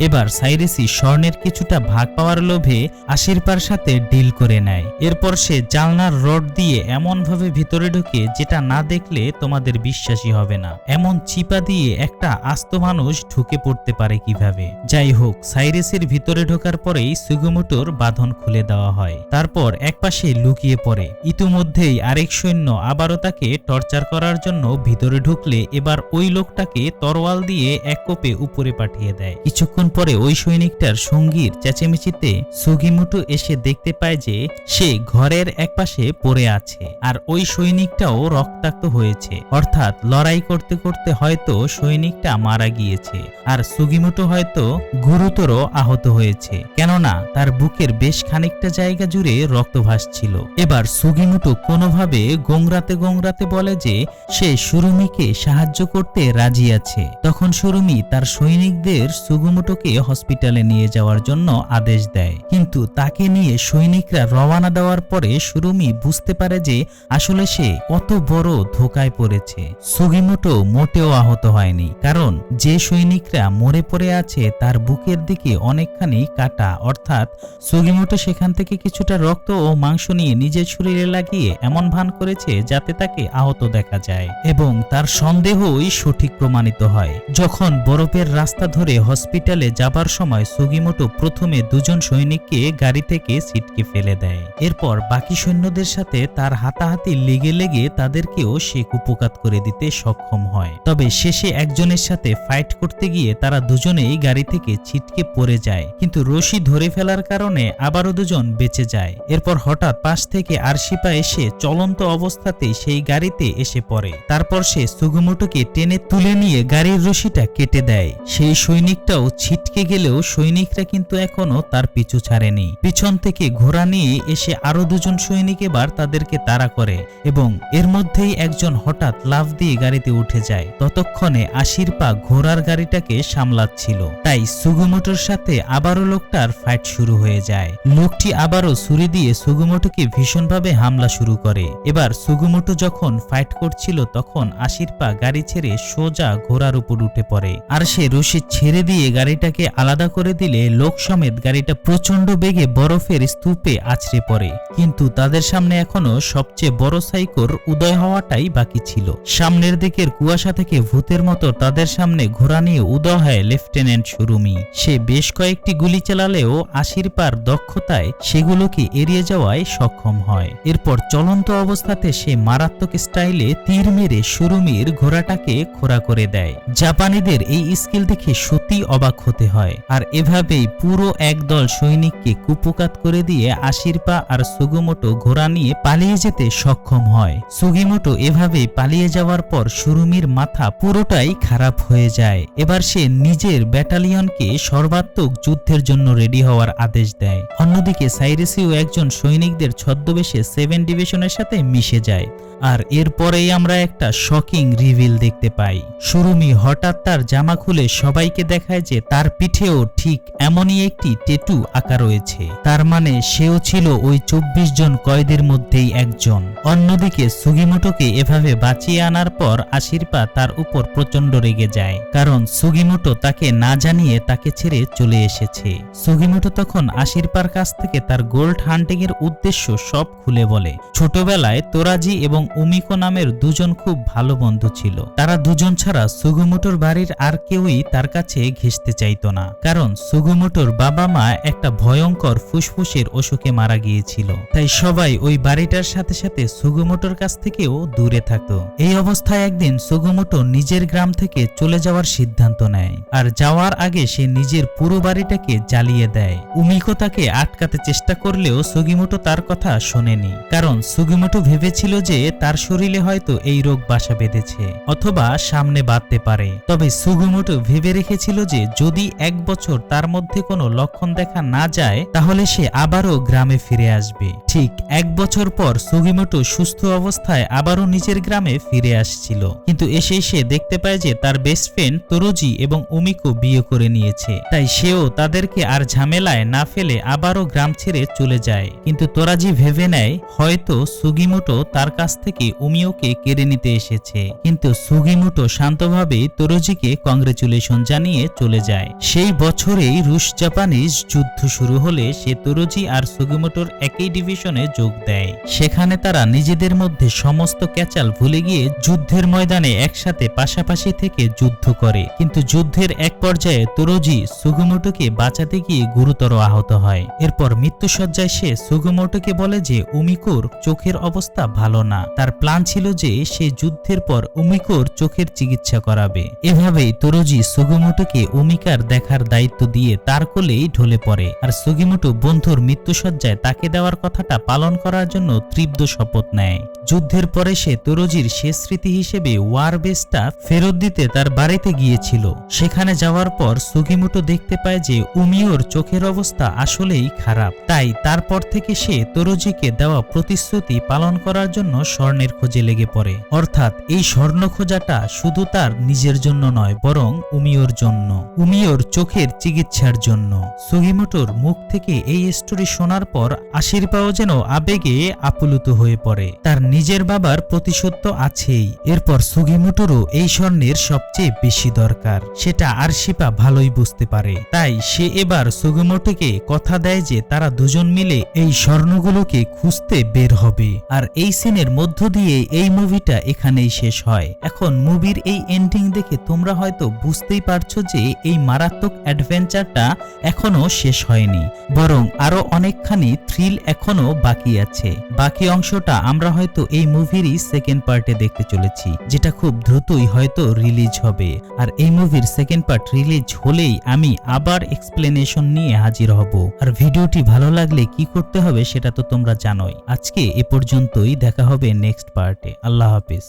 S1: এবার সাইরেসি স্বর্ণের কিছুটা ভাগ পাওয়ার লোভে আশির্পার সাথে ডিল করে নেয়। এরপর সে জানলার রড দিয়ে এমন ভাবে ভিতরে ঢুকে যেটা না দেখলে তোমাদের বিশ্বাসই হবে না। এমন চিপা দিয়ে একটা আস্ত মানুষ ঢুকে পড়তে পারে কিভাবে? যাই হোক, সাইরেসের ভিতরে ঢোকার পরেই সুগিমোটোর বাঁধন খুলে দেওয়া হয়। তারপর একপাশে লুকিয়ে পড়ে। ইতিমধ্যেই আরেক সৈন্য আবারও তাকে টর্চার করার জন্য ভিতরে ঢুকলে এবার ওই লোকটাকে তরোয়াল দিয়ে এক কোপে উপরে পাঠিয়ে দেয়। কিছুক্ষণ পরে ওই সৈনিকটার সঙ্গীর চেঁচেমেচিতে সুগিমোটো এসে দেখতে পায় যে সে ঘরের একপাশে পড়ে আছে, আর ওই সৈনিকটাও রক্তাক্ত হয়েছে, অর্থাৎ লড়াই করতে করতে হয়তো সৈনিকটা মারা গিয়েছে আর সুগিমোটো হয়তো গুরুতর আহত হয়েছে, কেননা তার বুকের বেশ খানিকটা জায়গা জুড়ে রক্ত ভাসছিল। এবার সুগিমোটো কোনোভাবে গোংরাতে গোংরাতে বলে যে সে সুরুমিকে সাহায্য করতে রাজি আছে। তখন সুরুমি তার সৈনিকদের সুগিমোটোকে হসপিটালে নিয়ে যাওয়ার জন্য আদেশ দেয়, কিন্তু তাকে নিয়ে সৈনিকরা রওনা দেওয়ার পরে সুরুমি বুঝতে পারে যে আসলে সে কত বড় ধোকায় পড়েছে। সুগিমোটো মোটেও আহত হয়নি, কারণ যে সৈনিকরা মরে পড়ে আছে তার বুকের দিকে অনেকখানি কাটা, অর্থাৎ সুগিমোটো সেখান থেকে কিছুটা রক্ত ও মাংস নিয়ে নিজের শরীরে লাগিয়ে এমন ভান করেছে যাতে তাকে আহত দেখা যায় এবং তার সন্দেহই সঠিক প্রমাণিত হয়। যখন বরফের রাস্তা ধরে হসপিটালে যাবার সময় সুগিমোটো প্রথমে দুজন সৈনিককে গাড়ি থেকে ছিটকে ফেলে দেয়। এরপর বাকি সৈন্যদের সাথে তার হাতাহাতি লেগে লেগে তাদেরকেও সে কুপকাত করে দিতে সক্ষম হয়। তবে শেষে একজনের সাথে ফাইট করতে গিয়ে তারা দুজনেই গাড়ি থেকে ছিটকে পড়ে যায়, কিন্তু রশি ধরে ফেলার কারণে আবারও দুজন বেঁচে যায়। এরপর হঠাৎ পাশ থেকে আরশিপা এসে চলন্ত অবস্থাতেই সেই গাড়িতে এসে পড়ে। তারপর সে সুগিমোটোকে টেনে তুলে নিয়ে গাড়ির রশিটা কেটে দেয়। সেই সৈনিকটাও ছিটকে গেলেও সৈনিকরা কিন্তু এখনো তার পিছু ছাড়েনি। পিছন থেকে ঘোড়া নিয়ে এসে আরো দুজন সৈনিক এবার তাদেরকে তাড়া করে এবং এর মধ্যেই একজন হঠাৎ লাফ দিয়ে গাড়িতে উঠে যায়। ততক্ষণে আশির্পা ঘোড়ার গাড়িটাকে সামলাচ্ছিল, তাই সুগুমোটোর সাথে আবারও লোকটার ফাইট শুরু হয়ে যায়। লোকটি আবারও ছুরি দিয়ে সুগুমোটোকে ভীষণভাবে হামলা শুরু করে। এবার সুগুমোটো যখন ফাইট করছিল তখন আশিরপা গাড়ি ছেড়ে সোজা ঘোড়ার উপর উঠে পড়ে, আর সে রশি ছেড়ে দিয়ে গাড়িটাকে আলাদা করে দিলে লোক সমেত গাড়িটা প্রচন্ড বেগে বরফের স্তূপে আছড়ে পড়ে। কিন্তু তাদের সামনে এখনো সবচেয়ে বড় সাইকোর উদয় হওয়াটাই বাকি ছিল। সামনের দিকের কুয়াশা থেকে ভূতের মতো তাদের সামনে ঘোড়া নিয়ে উদয় হয় লেফটেন্যান্ট সুরুমি। সে বেশ কয়েকটি গুলি চালালেও আশিরপার দক্ষতায় সেগুলোকে এড়িয়ে যাওয়ায় সক্ষম হয়। এরপর চলন্ত অবস্থাতে সে মারাত্মক স্টাইলে তীর মেরে সুরুমির ঘোড়াটাকে খোঁড়া করে দেয়। জাপানিদের এই স্কিল দেখে সত্যি অবাক হতে হয়। আর এভাবেই পুরো একদল সৈনিককে কুপকাত করে দিয়ে আশিরপা আর সুগুমোটো ঘোড়া নিয়ে পালিয়ে যেতে সক্ষম হয়। সুগিমোটো এভাবেই পালিয়ে যাওয়ার পর সুরুমির মাথা পুরোটাই খারাপ হয়ে যায়। এবার সে নিজের ব্যাটালিয়নকে সর্বাত্মক যুদ্ধের জন্য রেডি হওয়ার আদেশ দেয়। অন্যদিকে সাইরেসিও একজন সৈনিকদের ছদ্মবেশে 7 ডিভিশনের সাথে মিশে যায়। আর এরপরেই আমরা একটা শকিং রিভিল দেখতে পাই। সুরুমি হঠাৎ তার জামা খুলে সবাইকে দেখায় যে তার পিঠেও ঠিক এমনই একটি ট্যাটু আঁকা রয়েছে। তার মানে সেও ছিল ওই 24 জন কয়েদির মধ্যেই একজন। অন্যদিকে সুগিমোটোকে এভাবে বাঁচিয়ে আনার পর আশিরপা তার উপর প্রচন্ড রেগে যায়, কারণ সুগিমোটো তাকে না জানিয়ে তাকে ছেড়ে চলে এসেছে। সুগিমোটো তখন আশিরপার কাছ থেকে তার গোল্ড হান্টিং এর উদ্দেশ্য সব খুলে বলে। ছোটবেলায় তোরাজি এবং উমিকো নামের দুজন খুব ভালো বন্ধু ছিল। তারা দুজন ছাড়া সুগুমোটোর বাড়ির আর কেউই তার কাছে ঘেঁষতে চাইতো না, কারণ সুগুমোটোর বাবা মা একটা ভয়ঙ্কর ফুসফুসের অসুখে মারা গিয়েছিল। তাই সবাই ওই বাড়িটার সাথে সাথে সুগুমোটোর কাছ থেকেও দূরে থাকতো। এই অবস্থায় একদিন সুগুমোটো নিজের গ্রাম থেকে চলে যাওয়ার সিদ্ধান্ত নেয়, আর যাওয়ার আগে সে নিজের পুরো বাড়িটাকে জ্বালিয়ে দেয়। উমিকো তাকে আটকাতে চেষ্টা করলেও সুগিমোটো তার কথা শোনেনি, কারণ সুগিমোটো ভেবেছিল যে তার শরীরে হয়তো এই রোগ বাসা বেঁধেছে অথবা সামনে বাঁধতে পারে। তবে সুগুমোটো ভেবে রেখেছিল যে যদি 1 বছর তার মধ্যে কোনো লক্ষণ দেখা না যায় তাহলে সে আবারও গ্রামে ফিরে আসবে। ঠিক 1 বছর পর সুগিমোটো সুস্থ অবস্থায় আবারও নিজের গ্রামে ফিরে আসছিল, কিন্তু এসে সে দেখতে পায় যে তার বেস্ট ফ্রেন্ড তোরোজি এবং উমিকো বিয়ে করে নিয়েছে। তাই সেও তাদেরকে আর ঝামেলায় না ফেলে আবারও গ্রাম ছেড়ে চলে যায়। কিন্তু তোরাজি ভেবে নেয় হয়তো সুগিমোটো তার কাছ থেকে উমিওকে কেড়ে নিতে এসেছে, কিন্তু সুগিমোটো শান্তভাবে তোরোজিকে কংগ্রেচুলেশন জানিয়ে চলে যায়। সেই বছরেই রুশ জাপানিজ যুদ্ধ শুরু হলে সে তোরোজি আর সুগিমোটোর একই ডিভিশনে যোগ দেয়। সেখানে তারা নিজেদের মধ্যে সমস্ত ক্যাচাল ভুলে গিয়ে যুদ্ধের ময়দানে একসাথে পাশাপাশি থেকে যুদ্ধ করে। কিন্তু যুদ্ধের এক পর্যায়ে তোরোজি সুগিমোটোকে বাঁচাতে গিয়ে গুরুতর আহত হয়। এরপর মৃত্যুশয্যায় সে সুগিমোটোকে বলে যে উমিকোর চোখের অবস্থা ভালো না। তার প্ল্যান ছিল যে সে যুদ্ধের পর উমিকোর চোখের চিকিৎসা করাবে। এভাবেই তোরোজি সুগিমোটোকে উমিকার দেখার দায়িত্ব দিয়ে তার কোলেই ঢলে পড়ে। আর সুগিমোটো বন্ধুর মৃত্যুশয্যায় তাকে দেওয়ার কথাটা পালন করার জন্য তীব্র শপথ নেয়। যুদ্ধের পরে সে তোরোজির শেষ স্মৃতি হিসেবে ওয়ার বেসটা ফেরত দিতে তার বাড়িতে গিয়েছিল। সেখানে যাওয়ার পর সুগিমোটো দেখতে পায় যে উমিওর চোখের অবস্থা আসলেই খারাপ। তাই তারপর থেকে সে তোরোজিকে দেওয়া প্রতিশ্রুতি পালন করার জন্য স্বর্ণের খোঁজে লেগে পড়ে। অর্থাৎ এই স্বর্ণ খোঁজাটা শুধু তার নিজের জন্য নয়, বরং উমিওর জন্য, উমিওর চোখের চিকিৎসার জন্য। সুগিমোটোর মুখ থেকে এই স্টোরি শোনার পর আশিরপাও যেন আবেগে আপ্লুত হয়ে পড়ে। তার নিজের বাবার প্রতিশোধ তো আছেই, এরপর সুগিমোটোরও এই স্বর্ণের সবচেয়ে বেশি দরকার, সেটা আশিরপা ভালোই বুঝতে পারে। তাই সে এবার সুগিমোটোকে কথা দেয় যে তারা দুজন মিলে এই স্বর্ণগুলোকে খুঁজতে বের হবে। আর এই সিনের মধ্য দিয়ে এই মুভিটা এখানেই শেষ হয়। এখন মুভির এই এন্ডিং দেখে তোমরা হয়তো বুঝতেই পারছো যে এই মারাত্মক অ্যাডভেঞ্চারটা এখনো শেষ হয়নি, বরং আরো অনেকখানি থ্রিল এখনো বাকি আছে। বাকি অংশটা আমরা হয়তো এই মুভিরই সেকেন্ড পার্টে দেখতে চলেছি, যেটা খুব দ্রুতই হয়তো রিলিজ হবে। আর এই মুভির সেকেন্ড পার্ট রিলিজ হলেই আমি আবার এক্সপ্লেনেশন নিয়ে হাজির হব। আর ভিডিওটি ভালো লাগলে কি করতে হবে সেটা তো তোমরা জানোই। আজকে এ পর্যন্তই, দেখা হবে নেক্সট পার্টে। আল্লাহ হাফেজ।